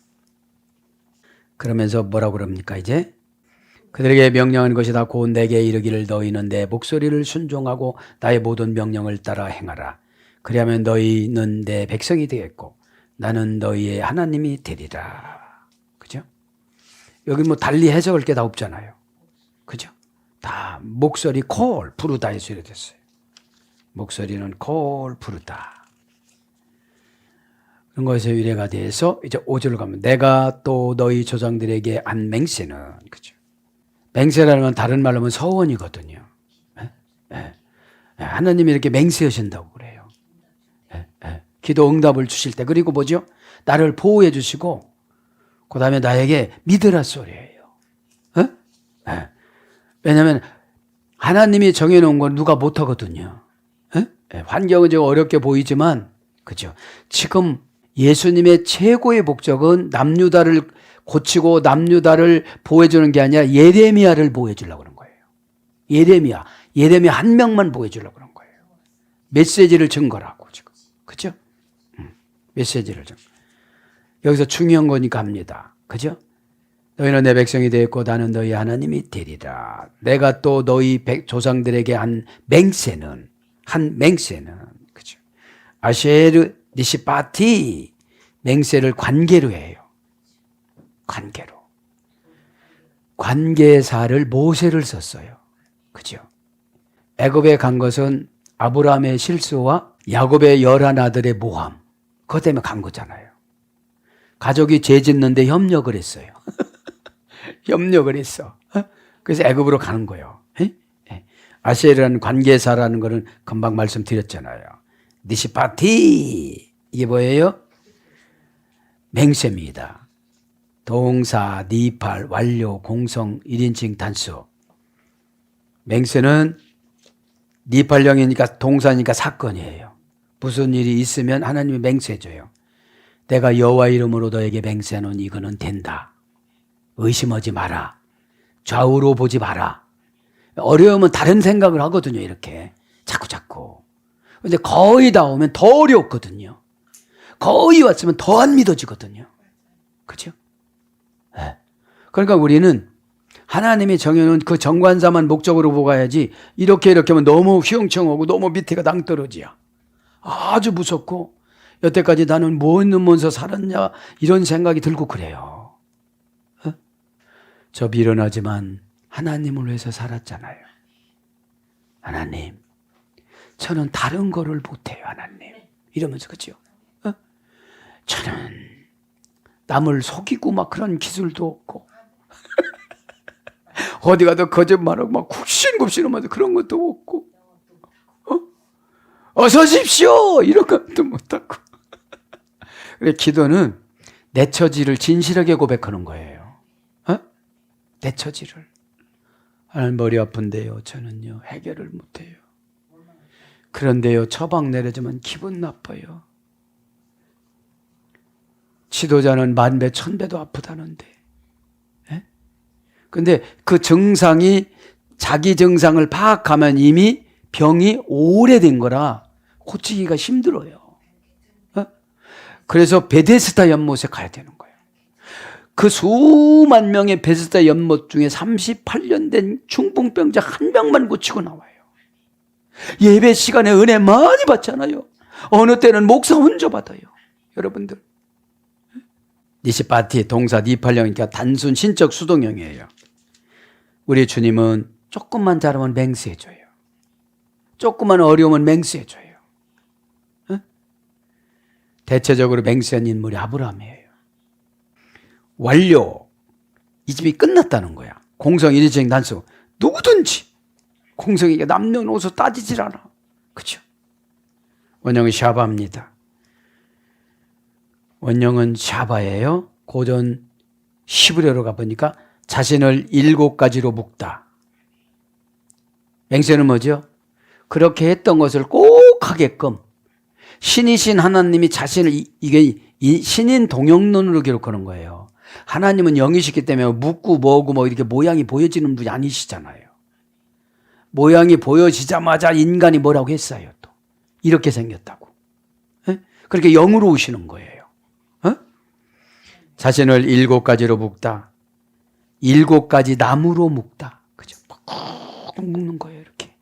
그러면서 뭐라고 그럽니까 이제? 그들에게 명령한 것이다. 곧 내게 이르기를 너희는 내 목소리를 순종하고 나의 모든 명령을 따라 행하라. 그리하면 너희는 내 백성이 되겠고 나는 너희의 하나님이 되리라. 그죠? 여기 뭐 달리 해석할 게 다 없잖아요. 그죠? 다 목소리 콜 부르다에 수혈됐어요. 목소리는 콜 부르다. 그런 것에서 유래가 돼서 이제 5절로 가면 내가 또 너희 조상들에게 한 맹세는 그죠? 맹세라는 건 다른 말로 하면 서원이거든요. 네? 네. 하나님이 이렇게 맹세하신다고 그래요. 기도 응답을 주실 때. 그리고 뭐죠? 나를 보호해 주시고 그 다음에 나에게 믿으라 소리예요. 왜냐하면 하나님이 정해놓은 건 누가 못하거든요. 환경은 좀 어렵게 보이지만 그죠? 지금 예수님의 최고의 목적은 남유다를 고치고 남유다를 보호해주는 게 아니라 예레미야를 보호해주려고 그런 거예요. 예레미야 한 명만 보호해주려고 그런 거예요. 메시지를 증거라고 지금. 그죠? 메시지를 증거. 여기서 중요한 거니까 합니다. 그죠? 너희는 내 백성이 되었고 나는 너희 하나님이 되리라. 내가 또 너희 조상들에게 한 맹세는 그죠? 아쉐르 니시바티 맹세를 관계로 해요. 관계로. 관계사를 모세를 썼어요. 그죠? 애굽에 간 것은 아브라함의 실수와 야곱의 11 아들의 모함. 그것 때문에 간 거잖아요. 가족이 죄 짓는데 협력을 했어요. 협력을 했어. 그래서 애굽으로 가는 거예요. 아쉐르라는 관계사라는 거는 금방 말씀드렸잖아요. 니시파티 이게 뭐예요? 맹세입니다. 동사, 니팔, 완료, 공성, 1인칭 단수. 맹세는 니팔령이니까 동사니까 사건이에요. 무슨 일이 있으면 하나님이 맹세해줘요. 내가 여호와 이름으로 너에게 맹세하노니 이거는 된다. 의심하지 마라. 좌우로 보지 마라. 어려우면 다른 생각을 하거든요. 이렇게 자꾸. 근데 거의 다 오면 더 어렵거든요. 거의 왔으면 더 안 믿어지거든요. 그렇죠? 네. 그러니까 우리는 하나님이 정해놓은 그 정관사만 목적으로 보고 가야지 이렇게 하면 너무 휘영청하고 너무 밑에가 낭떠러지야. 아주 무섭고 여태까지 나는 뭐 있으면서 살았냐 이런 생각이 들고 그래요. 저 미련하지만 하나님을 위해서 살았잖아요. 하나님, 저는 다른 거를 못해요, 하나님. 이러면서, 그죠? 저는 남을 속이고 막 그런 기술도 없고, 어디 가도 거짓말하고 막 굽신굽신하면서 그런 것도 없고, 어서 오십시오! 이런 것도 못하고. 그래, 기도는 내 처지를 진실하게 고백하는 거예요. 내 처지를. 하나님 머리 아픈데요. 저는요. 해결을 못해요. 그런데요. 처방 내려주면 기분 나빠요. 지도자는 10,000배, 1,000배도 아프다는데. 근데 그 증상이 자기 증상을 파악하면 이미 병이 오래된 거라 고치기가 힘들어요. 그래서 베데스다 연못에 가야 되는 거예요. 그 수만 명의 베데스다 연못 중에 38년 된 중풍병자 한 명만 고치고 나와요. 예배 시간에 은혜 많이 받잖아요. 어느 때는 목사 혼자 받아요. 여러분들. 니시파티 동사 니팔령이니까 단순 신적 수동형이에요. 우리 주님은 조금만 잘하면 맹세해줘요. 조금만 어려우면 맹세해줘요. 대체적으로 맹세한 인물이 아브라함이에요. 완료. 이 집이 끝났다는 거야. 공성 1인칭 단수. 누구든지 공성에게 남녀노소 따지질 않아. 그렇죠? 원형은 샤바입니다. 원형은 샤바예요. 고전 히브리어로 가보니까 자신을 7가지로 묶다. 맹세는 뭐죠? 그렇게 했던 것을 꼭 하게끔 신이신 하나님이 자신을 이게 신인 동영론으로 기록하는 거예요. 하나님은 영이시기 때문에 묻고 뭐고 뭐 이렇게 모양이 보여지는 분이 아니시잖아요. 모양이 보여지자마자 인간이 뭐라고 했어요. 또 이렇게 생겼다고. 그렇게 영으로 오시는 거예요. 자신을 7가지로 묶다. 7가지 나무로 묶다. 그죠? 꾹 묶는 거예요. 이렇게.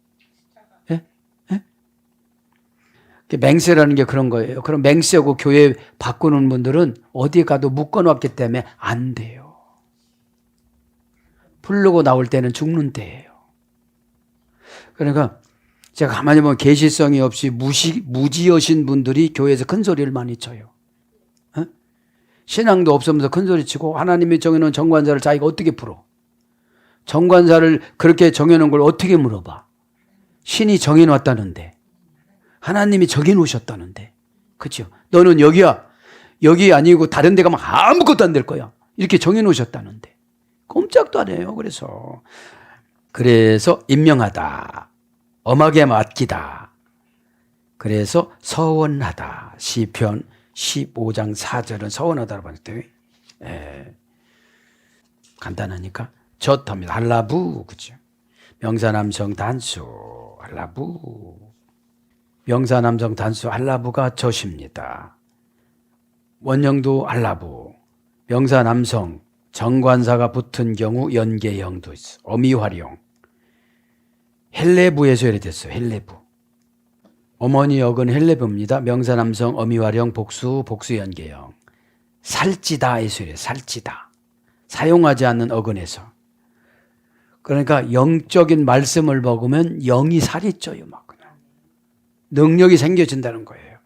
맹세라는 게 그런 거예요. 그럼 맹세하고 교회 바꾸는 분들은 어디 가도 묶어놨기 때문에 안 돼요. 풀르고 나올 때는 죽는 때예요. 그러니까 제가 가만히 보면 계시성이 없이 무지여신 분들이 교회에서 큰 소리를 많이 쳐요. 신앙도 없으면서 큰 소리 치고 하나님이 정해놓은 정관사를 자기가 어떻게 풀어? 정관사를 그렇게 정해놓은 걸 어떻게 물어봐? 신이 정해놨다는데, 하나님이 정해놓으셨다는데, 그죠? 너는 여기야. 여기 아니고 다른 데 가면 아무것도 안 될 거야. 이렇게 정해놓으셨다는데 꼼짝도 안 해요. 그래서 임명하다, 엄하게 맡기다, 그래서 서원하다. 시편 15장 4절은 서원하다라고 했더니 간단하니까 젖합니다. 할라부, 그죠? 명사남성 단수 할라부, 명사남성 단수 할라부가 젖입니다. 원형도 할라부, 명사남성 정관사가 붙은 경우 연계형도 있어. 어미활용. 헬레부에서 이랬어요. 헬레부. 어머니 역은 헬레부입니다. 명사남성 어미활용 복수 연계형. 살찌다에서 이래요. 살찌다. 사용하지 않는 어근에서. 그러니까 영적인 말씀을 먹으면 영이 살이 쪄요. 막 그냥. 능력이 생겨진다는 거예요.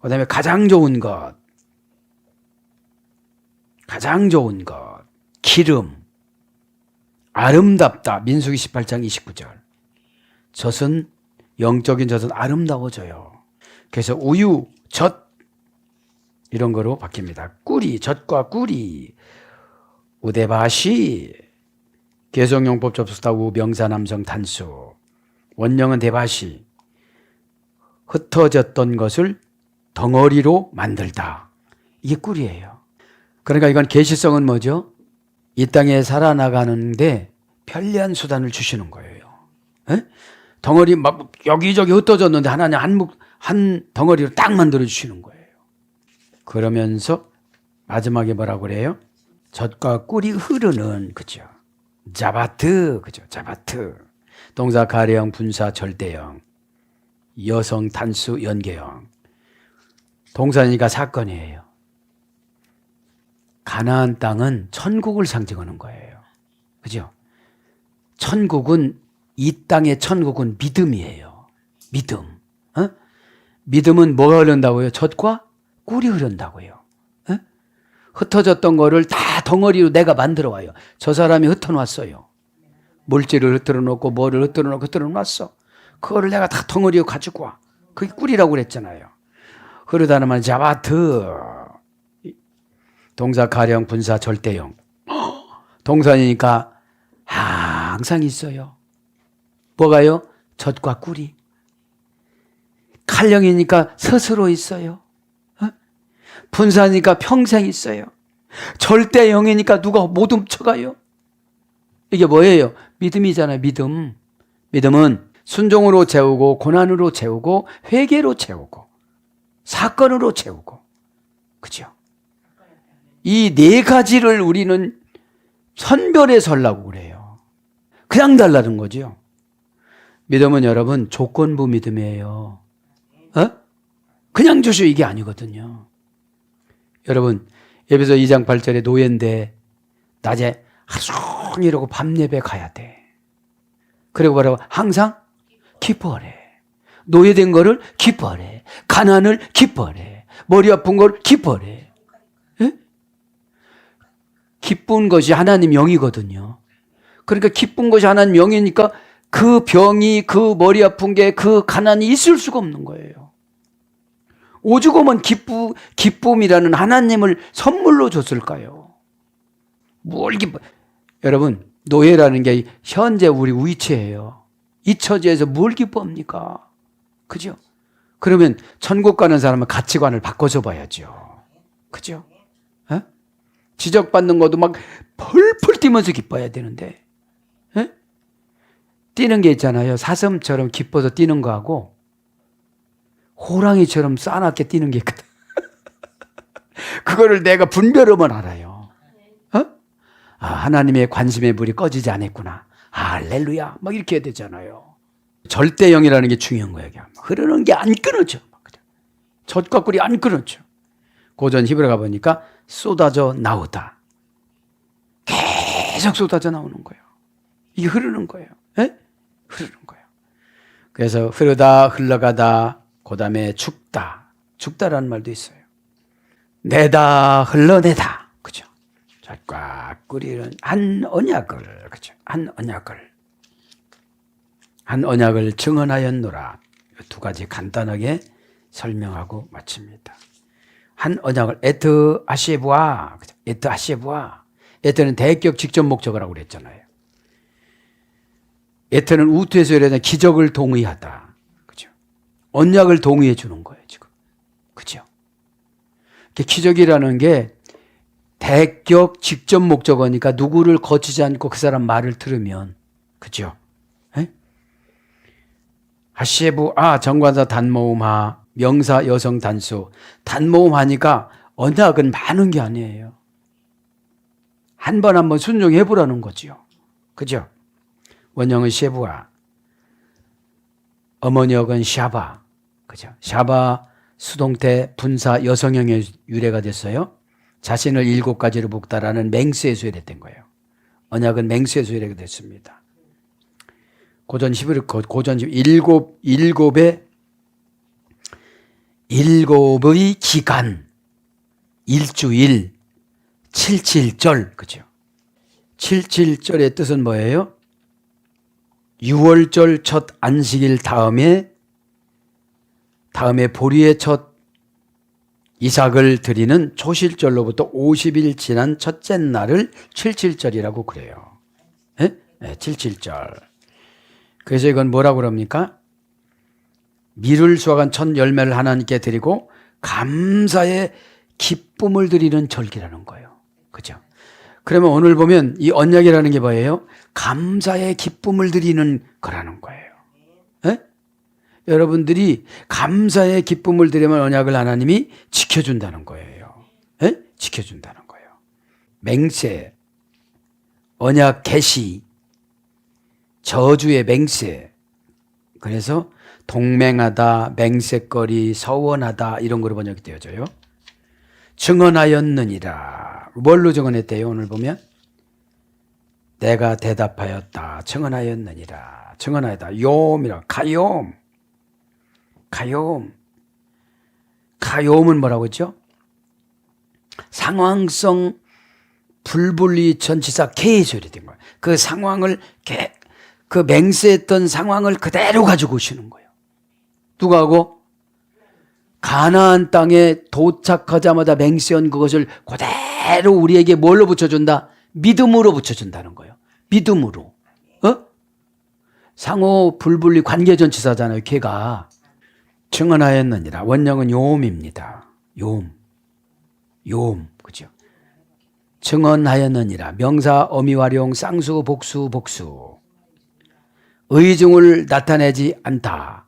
그 다음에 가장 좋은 것, 기름, 아름답다. 민수기 18장 29절. 젖은, 영적인 젖은 아름다워져요. 그래서 우유, 젖 이런 거로 바뀝니다. 꿀이, 젖과 꿀이, 우대바시, 개성용법 접수다우 명사남성 단수, 원령은 대바시, 흩어졌던 것을 덩어리로 만들다. 이게 꿀이에요. 그러니까 이건 계시성은 뭐죠? 이 땅에 살아나가는데 편리한 수단을 주시는 거예요. 에? 덩어리 막 여기저기 흩어졌는데 하나님 한 덩어리로 딱 만들어 주시는 거예요. 그러면서 마지막에 뭐라고 그래요? 젖과 꿀이 흐르는, 그죠? 자바트, 그죠? 자바트. 동사 가례형, 분사 절대형, 여성 단수 연계형. 동사니까 사건이에요. 가나안 땅은 천국을 상징하는 거예요. 그죠? 천국은, 이 땅의 천국은 믿음이에요. 믿음. 믿음은 뭐가 흐른다고요? 젖과 꿀이 흐른다고요. 흩어졌던 거를 다 덩어리로 내가 만들어 와요. 저 사람이 흩어놨어요. 물질을 흩어놓고 뭐를 흩어놨어. 그거를 내가 다 덩어리로 가지고 와. 그게 꿀이라고 그랬잖아요. 흐르다는 말은 자바트. 동사 가령, 분사 절대형. 동사니까 항상 있어요. 뭐가요? 젖과 꿀이. 칼령이니까 스스로 있어요. 분사니까 평생 있어요. 절대형이니까 누가 못 훔쳐가요. 이게 뭐예요? 믿음이잖아요. 믿음. 믿음은 순종으로 채우고, 고난으로 채우고, 회개로 채우고, 사건으로 채우고. 그죠? 이 네 가지를 우리는 선별해서 하려고 그래요. 그냥 달라는 거죠. 믿음은 여러분 조건부 믿음이에요. 그냥 주시오 이게 아니거든요. 여러분 에베소 2장 8절에 노예인데 낮에 하루 종일 이러고 밤 예배 가야 돼. 그리고 뭐라고? 항상 기뻐하래. 노예된 거를 기뻐하래. 가난을 기뻐하래. 머리 아픈 걸 기뻐하래. 예? 기쁜 것이 하나님 영이거든요. 그러니까 기쁜 것이 하나님 영이니까 그 병이, 그 머리 아픈 게, 그 가난이 있을 수가 없는 거예요. 오죽하면 기쁨이라는 하나님을 선물로 줬을까요? 여러분, 노예라는 게 현재 우리 위치예요. 이 처지에서 뭘 기뻐합니까? 그죠? 그러면 천국 가는 사람은 가치관을 바꿔서 봐야죠. 그죠? 지적받는 것도 막 펄펄 뛰면서 기뻐해야 되는데, 뛰는 게 있잖아요. 사슴처럼 기뻐서 뛰는 거하고 호랑이처럼 싸납게 뛰는 게 있거든. 그거를 내가 분별하면 알아요. 하나님의 관심의 불이 꺼지지 않았구나. 할렐루야. 막 이렇게 해야 되잖아요. 절대형이라는 게 중요한 거예요. 흐르는 게 안 끊어져. 젖과 꿀이 안 끊어져. 고전 히브리 가보니까 쏟아져 나오다. 계속 쏟아져 나오는 거예요. 이게 흐르는 거예요. 흐르는 거예요. 그래서 흐르다, 흘러가다, 그 다음에 죽다. 죽다라는 말도 있어요. 내다, 흘러내다. 그죠? 젖과 꿀이는 한 언약을, 그죠? 한 한 언약을 증언하였노라. 두 가지 간단하게 설명하고 마칩니다. 한 언약을 에트 하시부아, 에트 하시부아. 에트는 대격 직접 목적어라고 그랬잖아요. 에트는 우투에서 이르는 기적을 동의하다. 그죠? 언약을 동의해 주는 거예요, 지금. 그죠? 기적이라는 게 대격 직접 목적어니까 누구를 거치지 않고 그 사람 말을 들으면, 그죠? 하시부, 정관사 단모음하, 명사 여성 단수. 단모음 하니까 언약은 많은 게 아니에요. 한 번 한번 순종해 보라는 거죠. 그죠? 원형은 셰부아, 어머니역은 샤바. 그죠? 샤바 수동태 분사 여성형의 유래가 됐어요. 자신을 7가지로 묶다라는 맹스에서 유래된 거예요. 언약은 맹스에서 유래가 됐습니다. 고전 7의 기간, 일주일, 77절, 그죠? 77절의 뜻은 뭐예요? 6월절 첫 안식일 다음에 보리의 첫 이삭을 드리는 초실절로부터 50일 지난 첫째 날을 77절이라고 그래요. 네? 77절. 그래서 이건 뭐라고 그럽니까? 밀을 수확한 첫 열매를 하나님께 드리고 감사의 기쁨을 드리는 절기라는 거예요. 그죠? 그러면 오늘 보면 이 언약이라는 게 뭐예요? 감사의 기쁨을 드리는 거라는 거예요. 네? 여러분들이 감사의 기쁨을 드리면 언약을 하나님이 지켜준다는 거예요. 네? 지켜준다는 거예요. 맹세, 언약 계시, 저주의 맹세. 그래서 동맹하다, 맹세거리, 서원하다 이런 거로 번역이 되어져요. 증언하였느니라. 뭘로 증언했대요? 오늘 보면 내가 대답하였다. 증언하였느니라. 증언하였다. 요음이라. 가요음. 가요음은 뭐라고 했죠? 상황성 불분리 전치사 K에서 유래된 거예요. 그 상황을 그 맹세했던 상황을 그대로 가지고 오시는 거예요. 누가 하고? 가나안 땅에 도착하자마자 맹세한 그것을 그대로 우리에게 뭘로 붙여준다? 믿음으로 붙여준다는 거예요. 믿음으로. 상호 불분리 관계전치사잖아요. 걔가. 증언하였느니라. 원형은 요음입니다. 요음. 그죠? 증언하였느니라. 명사, 어미활용, 쌍수, 복수. 의중을 나타내지 않다.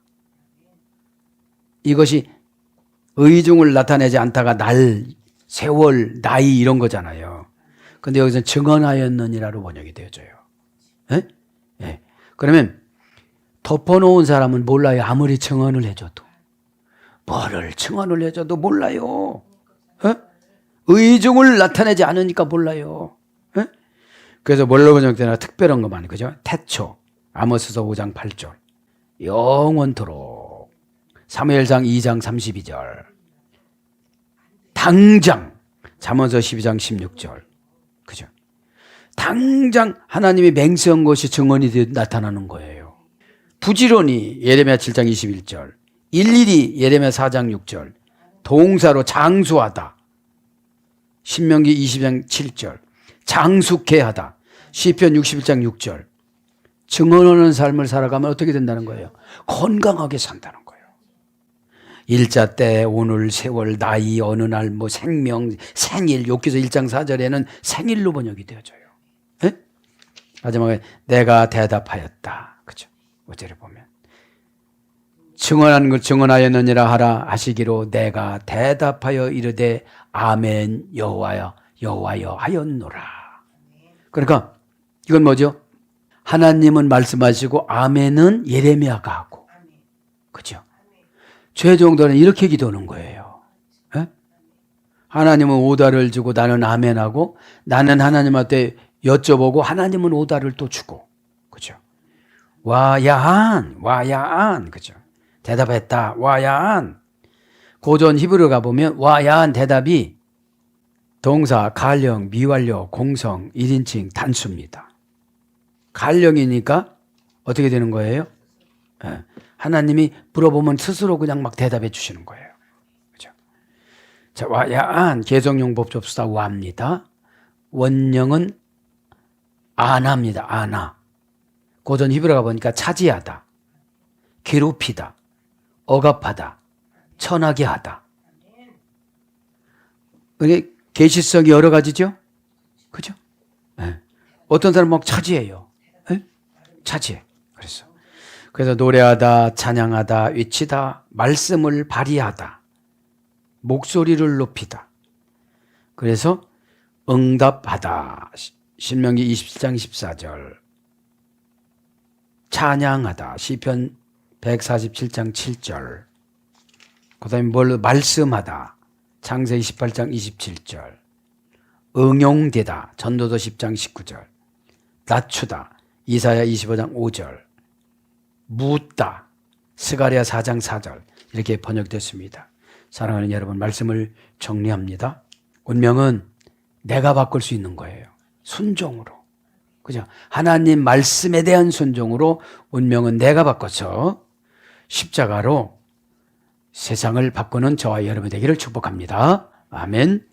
이것이 의중을 나타내지 않다가 날, 세월, 나이 이런 거잖아요. 근데 여기서 증언하였느니라로 번역이 되어져요. 예? 예. 그러면 덮어놓은 사람은 몰라요. 아무리 증언을 해줘도. 뭐를 증언을 해줘도 몰라요. 예? 의중을 나타내지 않으니까 몰라요. 예? 그래서 뭘로 번역되나 특별한 것만, 그죠? 태초. 아모스서 5장 8절. 영원토록. 사무엘상 2장 32절. 당장. 잠언서 12장 16절. 그죠? 당장 하나님이 맹세한 것이 증언이 나타나는 거예요. 부지런히 예레미야 7장 21절. 일일이 예레미야 4장 6절. 동사로 장수하다. 신명기 20장 7절. 장숙해 하다. 시편 61장 6절. 증언하는 삶을 살아가면 어떻게 된다는 거예요? 건강하게 산다는 거예요. 일자 때, 오늘, 세월, 나이, 어느 날, 생명, 생일, 욥기서 1장 4절에는 생일로 번역이 되어져요. 네? 마지막에 내가 대답하였다. 그죠? 5절에 보면. 증언한 걸 증언하였느니라 하라 하시기로 내가 대답하여 이르되 아멘 여호와여 하였노라. 그러니까 이건 뭐죠? 하나님은 말씀하시고 아멘은 예레미야가 하고. 그죠? 죄 정도는 이렇게 기도하는 거예요. 에? 하나님은 오다를 주고 나는 아멘하고 나는 하나님한테 여쭤보고 하나님은 오다를 또 주고. 그죠? 와야한. 그죠? 대답했다. 와야한. 고전 히브리어 가보면 와야한 대답이 동사, 가령, 미완료, 공성, 1인칭, 단수입니다. 가령이니까 어떻게 되는 거예요? 예. 하나님이 물어보면 스스로 그냥 막 대답해 주시는 거예요. 그죠? 자, 와야안 개성용법 접수다 와입니다. 원형은 아나입니다. 아나. 고전 히브리가 보니까 차지하다, 괴롭히다, 억압하다, 천하게 하다. 이게 계시성이 여러 가지죠? 그죠? 네. 어떤 사람은 막 차지해요. 네? 차지해. 그래서 노래하다, 찬양하다, 외치다, 말씀을 발휘하다, 목소리를 높이다. 그래서 응답하다. 신명기 27장 14절. 찬양하다. 시편 147장 7절. 그 다음에 뭘 말씀하다. 창세기 18장 27절. 응용되다. 전도서 10장 19절. 낮추다. 이사야 25장 5절. 묻다. 스가랴 4장 4절. 이렇게 번역됐습니다. 사랑하는 여러분, 말씀을 정리합니다. 운명은 내가 바꿀 수 있는 거예요. 순종으로. 그죠? 하나님 말씀에 대한 순종으로 운명은 내가 바꿔서 십자가로 세상을 바꾸는 저와 여러분 되기를 축복합니다. 아멘.